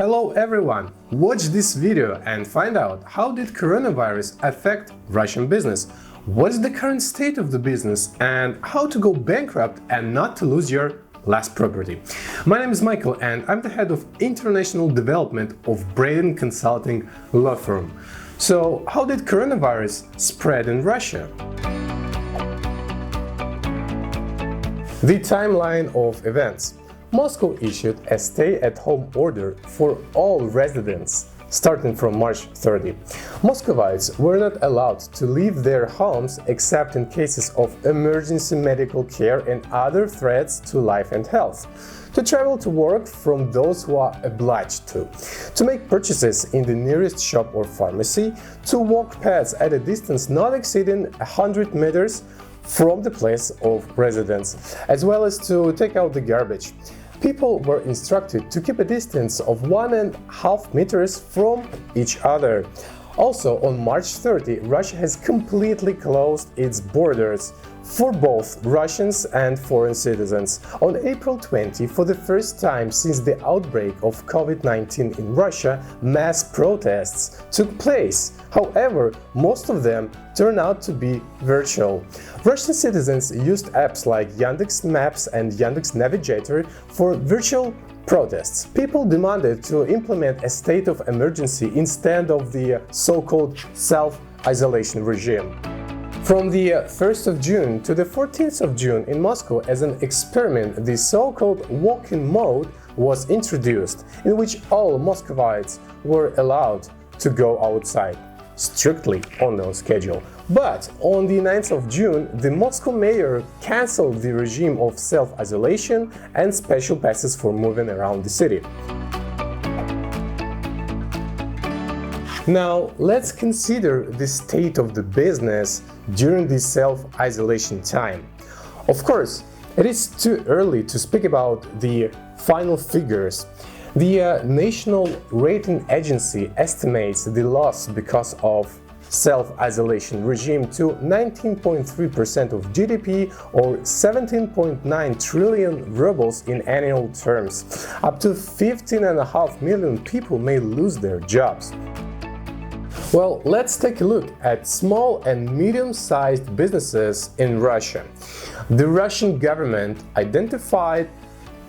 Hello everyone! Watch this video and find out how did coronavirus affect Russian business, what's the current state of the business, and how to go bankrupt and not to lose your last property. My name is Michael and I'm the head of international development of Braiden consulting law firm. So how did coronavirus spread in Russia? The timeline of events. Moscow issued a stay-at-home order for all residents starting from March 30. Muscovites were not allowed to leave their homes except in cases of emergency medical care and other threats to life and health, to travel to work from those who are obliged to make purchases in the nearest shop or pharmacy, to walk paths at a distance not exceeding 100 meters from the place of residence, as well as to take out the garbage. People were instructed to keep a distance of 1.5 meters from each other. Also, on March 30, Russia has completely closed its borders for both Russians and foreign citizens. On April 20, for the first time since the outbreak of COVID-19 in Russia, mass protests took place. However, most of them turned out to be virtual. Russian citizens used apps like Yandex Maps and Yandex Navigator for virtual protests. People demanded to implement a state of emergency instead of the so-called self-isolation regime. From the 1st of June to the 14th of June in Moscow, as an experiment, the so-called walk-in mode was introduced, in which all Muscovites were allowed to go outside, strictly on no schedule. But on the 9th of June, the Moscow mayor cancelled the regime of self-isolation and special passes for moving around the city. Now, let's consider the state of the business during the self-isolation time. Of course, it is too early to speak about the final figures. The National Rating Agency estimates the loss because of self-isolation regime to 19.3% of GDP or 17.9 trillion rubles in annual terms. Up to 15.5 million people may lose their jobs. Well, let's take a look at small and medium-sized businesses in Russia. The Russian government identified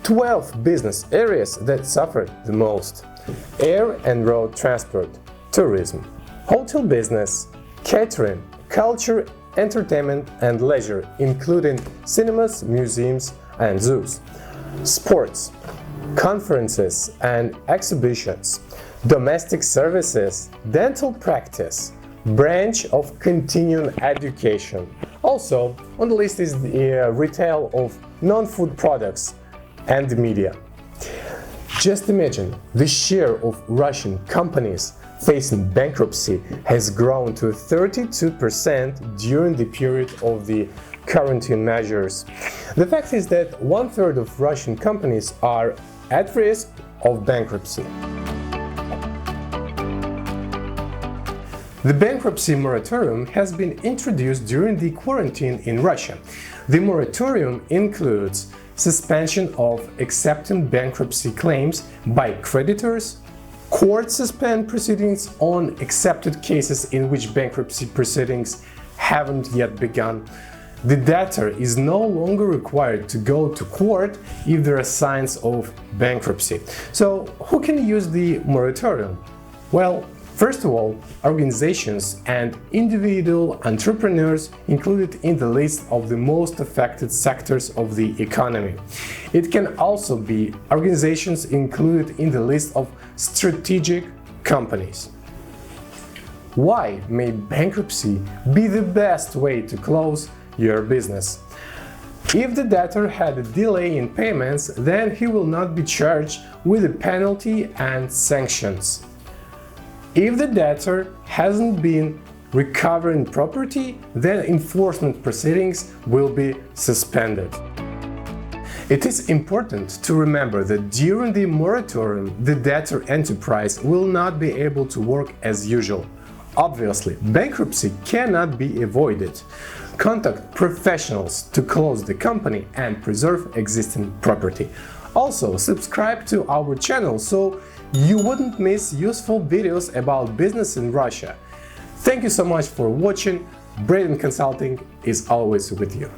12 business areas that suffered the most: air and road transport, tourism, hotel business, catering, culture, entertainment and leisure, including cinemas, museums and zoos, sports, conferences and exhibitions, domestic services, dental practice, branch of continuing education. Also, on the list is the retail of non-food products and the media. Just imagine, the share of Russian companies facing bankruptcy has grown to 32% during the period of the quarantine measures. The fact is that 1/3 of Russian companies are at risk of bankruptcy. The bankruptcy moratorium has been introduced during the quarantine in Russia. The moratorium includes suspension of accepting bankruptcy claims by creditors, court suspend proceedings on accepted cases in which bankruptcy proceedings haven't yet begun. The debtor is no longer required to go to court if there are signs of bankruptcy. So, who can use the moratorium? Well, first of all, organizations and individual entrepreneurs included in the list of the most affected sectors of the economy. It can also be organizations included in the list of strategic companies. Why may bankruptcy be the best way to close your business? If the debtor had a delay in payments, then he will not be charged with a penalty and sanctions. If the debtor hasn't been recovering property, then enforcement proceedings will be suspended. It is important to remember that during the moratorium, the debtor enterprise will not be able to work as usual. Obviously, bankruptcy cannot be avoided. Contact professionals to close the company and preserve existing property. Also, subscribe to our channel so you wouldn't miss useful videos about business in Russia. Thank you so much for watching. Braiden Consulting is always with you.